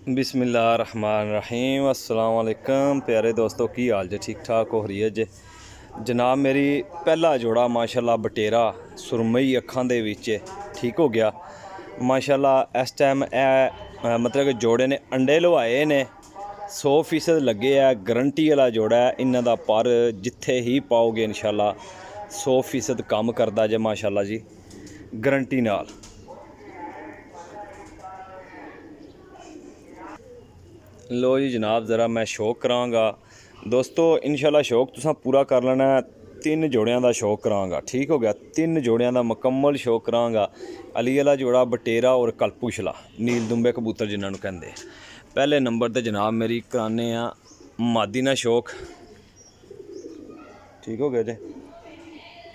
बिस्मिल्लाहिर्रहमानिर्रहीम अस्सलाम वालेकुम प्यारे दोस्तों, की हाल जे? ठीक ठाक हो रही है जे जनाब। मेरी पहला जोड़ा माशाल्लाह बटेरा सुरमई अखां दे विच ठीक हो गया माशाल्लाह। इस टाइम मतलब कि जोड़े ने अंडे लवाए ने 100% लगे है, गारंटी वाला जोड़ा है। इन्हां दा पर जिथे ही पाओगे इंशाल्लाह 100% काम करदा जे माशाल्लाह जी, गारंटी नाल। लो जी जनाब, ज़रा मैं शौक करांगा दोस्तों, इंशाल्लाह शौक तुसां पूरा कर लेना। 3 जोड़ियां दा शौक करांगा, ठीक हो गया। 3 जोड़ियां दा मुकम्मल शौक करांगा। अली वाला जोड़ा बटेरा और कलपुछला नील दुंबे कबूतर जिन्हां नूं कहंदे। पहले नंबर ते जनाब मेरी कराने आ मादी ना शौक, ठीक हो गया जी।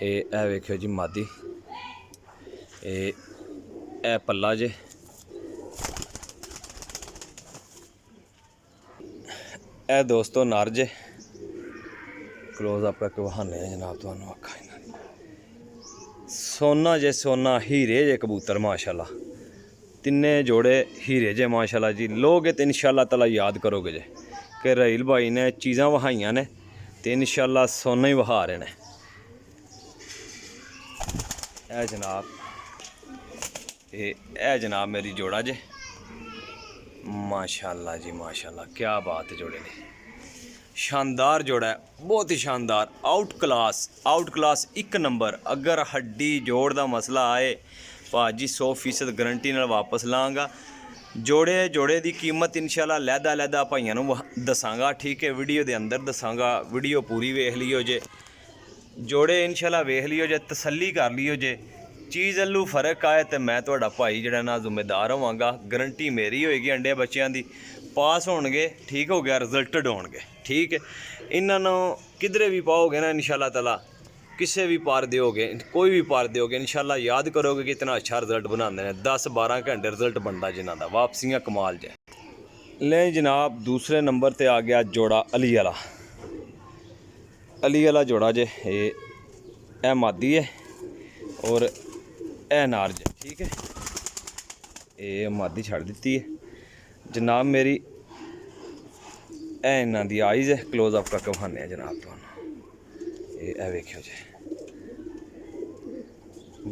ए वेखियो जी मादी, ए पल्ला जे, ए दोस्तों नर जे। क्लोज अप करके बहाने जनाब तुहानूं अक्खां इन्हां दी। सोना जे सोना, हीरे जे कबूतर माशाल्लाह। तिन्ने जोड़े हीरे जे माशाल्लाह जी। लोगे तो इंशाल्लाह ताला याद करोगे जे कि रहील भाई ने चीज़ां वहाइयां ने तो इंशाल्लाह सोना ही वहा रहे ने। ए जनाब मेरी जोड़ा जे माशाल्लाह जी माशाल्लाह, क्या बात है। जोड़े ने शानदार जोड़ा है, बहुत ही शानदार, आउट क्लास 1 नंबर। अगर हड्डी जोड़ का मसला आए भाजी 100% गारंटी नाल वापस लाँगा। जोड़े की कीमत इंशाल्लाह लैदा भाइयों नूं दसांगा, ठीक है। वीडियो के अंदर दसांगा, वीडियो पूरी वेख लियो जे। जोड़े इंशाल्लाह वेख लियो जे, तसल्ली कर लियो जे। चीज़ अल्लू फर्क आए तो मैं तुहाडा भाई जिहड़ा ना जिम्मेदार होवांगा। गारंटी मेरी होएगी अंडे बच्चों की, पास होणगे, ठीक हो गया, रिजल्टड होणगे, ठीक है। इन्हों किधरे भी पाओगे ना इंशाल्लाह ताला, किसी भी पार दोगे, कोई भी पार दोगे इंशाल्लाह याद करोगे कि इतना अच्छा रिजल्ट बनाते हैं। 10-12 घंटे रिजल्ट बनता जिन्हों का, वापसियाँ कमाल जे। ले जनाब दूसरे नंबर पर आ गया जोड़ा अली वाला जोड़ा जे। ए मादी है और ए नार जे, ठीक है। ये मादी छड़ दी है जनाब मेरी। इन्हां दी आइज़ है, क्लोज अप करके बहाने जनाब तुहानूं। ये वेखियो जे,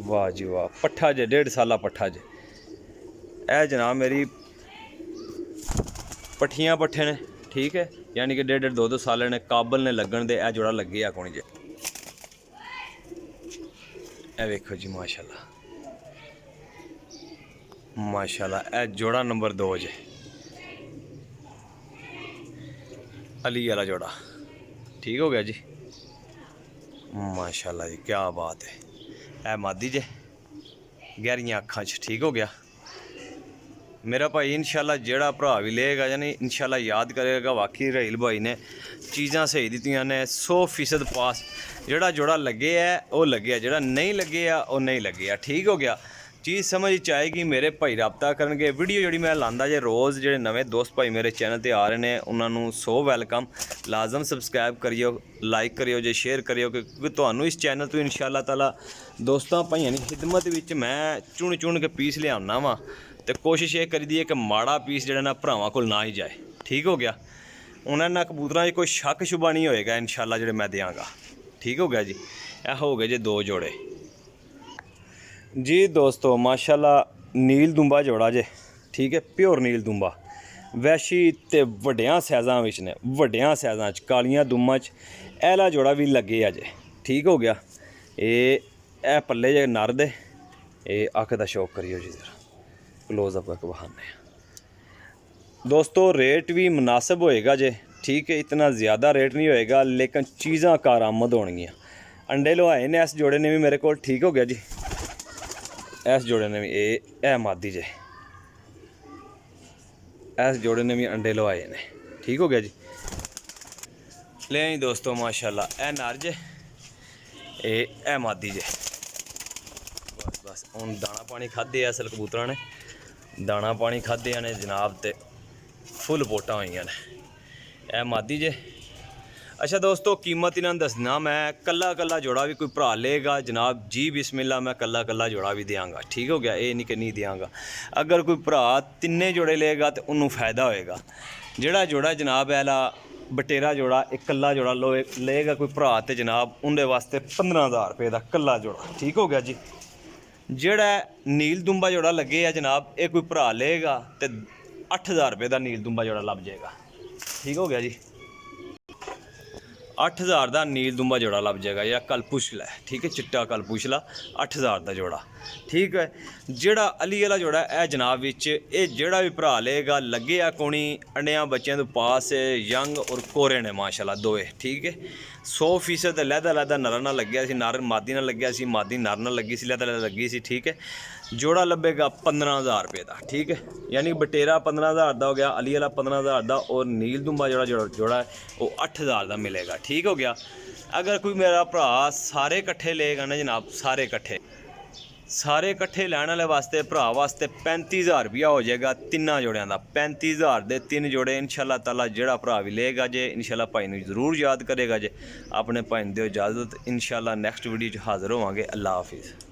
वाह जी वाह, पट्ठा जे, 1.5 साला पट्ठा जे। ए जनाब मेरी पट्ठियाँ पट्ठे ने, ठीक है, यानी कि 1.5-2 साल ने काबल ने लगन दे। ए जोड़ा लगे आ कौन जे। ए वेखो जी माशाल्लाह माशाल्लाह, ए जोड़ा नंबर 2 जे, अली वाला जोड़ा, ठीक हो गया जी माशाल्लाह जी, क्या बात है। ए मादी जे, गहरियां अखां च, ठीक हो गया मेरा भाई। इंशाल्लाह जेड़ा भरा भी लेगा यानी इंशाल्लाह याद करेगा वाकई रहील भाई ने चीज़ां सही दित्तियां ने। 100% पास जेड़ा जोड़ा लगे है वो लगे, जेड़ा नहीं लगे वो नहीं लगे, ठीक हो गया। चीज़ समझ आएगी मेरे भाई रबता करनगे। वीडियो जी मैं लांदा जे रोज़, जेडे नवे दोस्त भाई मेरे चैनल पर आ रहे हैं उन्होंने 100 वेलकम। लाजम सबसक्राइब करियो, लाइक करियो जे, शेयर करियो, क्योंकि तुहानूं इस चैनल तो इंशाल्लाह ताला दोस्तों भाइयों की खिदमत विच मैं चुन के पीस लियाना वा। तो कोशिश ये करी दी है कि माड़ा पीस जो ना भरावां कोल ना ही जाए, ठीक हो गया। उन्होंने कबूतरां कोई शक शुबा नहीं होएगा इंशाल्लाह जो मैं देंगा, ठीक हो गया जी। यह हो गए जी 2 जोड़े जी दोस्तों माशाल्लाह। नील दुंबा जोड़ा जे, ठीक है, प्योर नील दुंबा, वैशी ते वड्डियां साइज़ां विच ने, वड्डियां साइज़ां च, कालियां दुम्मां च। ऐला जोड़ा भी लगे अजे, ठीक हो गया। ए पल्ले जे नर दे। अख दा शौक करियो जी जरा, क्लोज अप करके बहाने दोस्तों। रेट भी मुनासिब होएगा जे, ठीक है, इतना ज़्यादा रेट नहीं होएगा, लेकिन चीज़ां कारआमद होणगियां। अंडे लवाए ने इस जोड़े ने भी मेरे को, ठीक हो गया जी। इस जोड़े ने भी ए मादी जे, इस जोड़े ने भी अंडे लवाए ने, ठीक हो गया जी। ले दोस्तों माशाल्लाह, ए नर जे, ए मादी जे। बस हुण दाना पानी खाद्धे असल कबूतरां ने, दाना पानी खाद्धे ने जनाब, ते फुल बोटां होईयां ने। ए मादी जे, अच्छा दोस्तों कीमत इन्होंने दसना मैं कला कला जोड़ा भी कोई भरा लेगा जनाब जी बिस्मिल्लाह मैं कला कला जोड़ा भी देंगा। ठीक हो गया, ये नहीं कि नहीं देंगा। अगर कोई भरा तिन्ने जोड़े लेगा तो उन्होंने फ़ायदा होएगा। जोड़ा जोड़ा जनाब ऐला बटेरा जोड़ा एक कला जोड़ा लेगा कोई भरा तो जनाब उनके वास्ते 15,000 रुपये का कला जोड़ा। ठीक हो गया जी। जेड़ा नील दुंबा जोड़ा लगे है जनाब ये कोई भरा लेगा तो 8,000 रुपये का नील दुंबा जोड़ा लग जाएगा। ठीक हो गया जी। 8,000 का नील दुंबा जोड़ा लग जाएगा या कलपुछला है। ठीक है, चिट्टा कलपुछला 8,000 का जोड़ा। ठीक है, जेड़ा अली वाला जोड़ा है जनाब विच ये जेड़ा भी भरा लेगा लगे आ कोनी अंडिया बच्चों तो पास यंग और कोरे ने माशाल्लाह दोए। ठीक है, 100% लैदा लैदा नर ना लग्या सी, नर मादी ना लग्या सी, मादी नर ना लगी सी, लैदा लैदा लगी सी। ठीक है, जोड़ा लभेगा 15,000 रुपये का। ठीक है, यानी बटेरा 15,000 का हो गया, अली वाला 15,000 का और नील दुंबा जोड़ा है वो 8,000 का मिलेगा। ठीक हो गया। अगर कोई मेरा भरा सारे इकट्ठे लेगा ना जनाब, सारे इकट्ठे लैने वाले वास्ते भरा वास्ते 35,000 रुपया हो जाएगा तिना जोड़ियां का। 35,000 दे 3 जोड़े इंशाल्लाह ताला जेड़ा भरा भी लेगा जे इंशाल्लाह भाई नूं जरूर याद करेगा जे। अपने भाई नूं दिओ इजाज़त, इंशाल्लाह नैक्सट वीडियो च हाज़र होवांगे। अल्लाह हाफिज़।